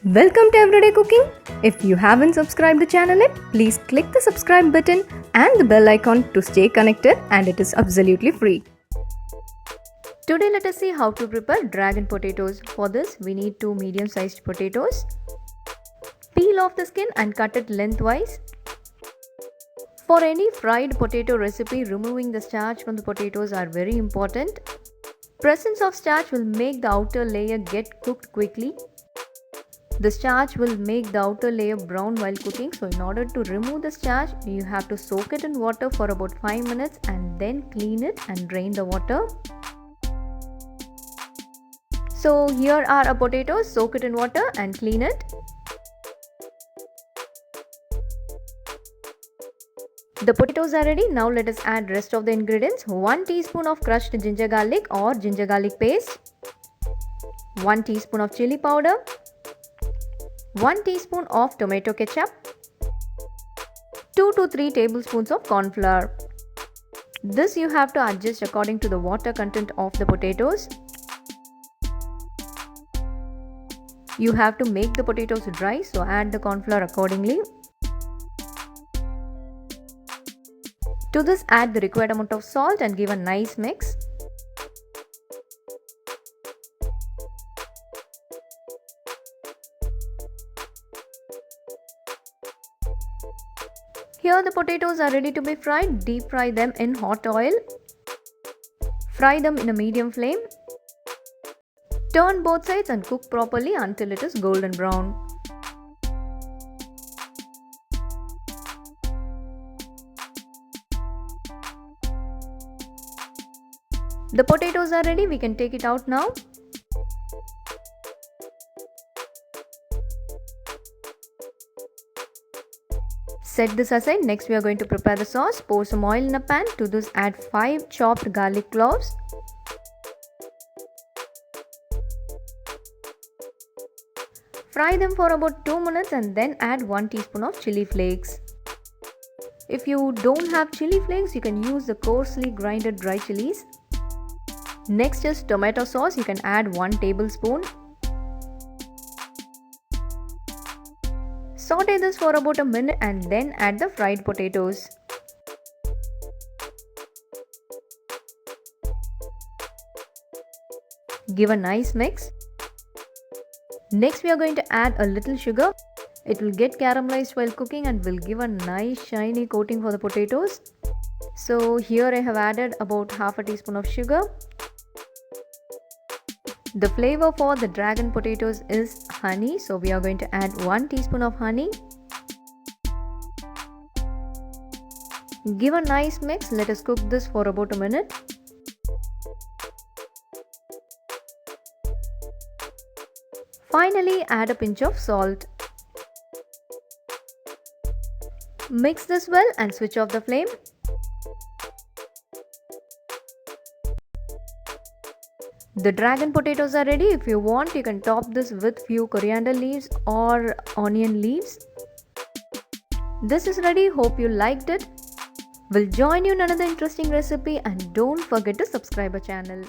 Welcome to Everyday Cooking. If you haven't subscribed the channel yet, please click the subscribe button and the bell icon to stay connected, and it is absolutely free. Today let us see how to prepare dragon potatoes. For this we need 2 medium-sized potatoes. Peel off the skin and cut it lengthwise. For any fried potato recipe, removing the starch from the potatoes are very important. Presence of starch will make the outer layer get cooked quickly. The starch will make the outer layer brown while cooking, so in order to remove the starch, you have to soak it in water for about 5 minutes and then clean it and drain the water. So here are our potatoes, soak it in water and clean it. The potatoes are ready. Now let us add rest of the ingredients. 1 teaspoon of crushed ginger garlic or ginger garlic paste, 1 teaspoon of chili powder, 1 teaspoon of tomato ketchup, 2 to 3 tablespoons of corn flour. This you have to adjust according to the water content of the potatoes. You have to make the potatoes dry, so add the corn flour accordingly. To this, add the required amount of salt and give a nice mix. Here the potatoes are ready to be fried. Deep fry them in hot oil. Fry them in a medium flame. Turn both sides and cook properly until it is golden brown. The potatoes are ready. We can take it out now. Set this aside. Next we are going to prepare the sauce. Pour some oil in a pan. To this add 5 chopped garlic cloves. Fry them for about 2 minutes and then add 1 teaspoon of chili flakes. If you don't have chili flakes, you can use the coarsely grinded dry chilies. Next is tomato sauce. You can add 1 tablespoon. Saute this for about a minute and then add the fried potatoes. Give a nice mix. Next we are going to add a little sugar. It will get caramelized while cooking and will give a nice shiny coating for the potatoes. So here I have added about half a teaspoon of sugar. The flavor for the dragon potatoes is honey, so we are going to add 1 teaspoon of honey. Give a nice mix. Let us cook this for about a minute. Finally, add a pinch of salt. Mix this well and switch off the flame. The dragon potatoes are ready. If you want, you can top this with few coriander leaves or onion leaves. This is ready. Hope you liked it. We'll join you in another interesting recipe, and don't forget to subscribe our channel.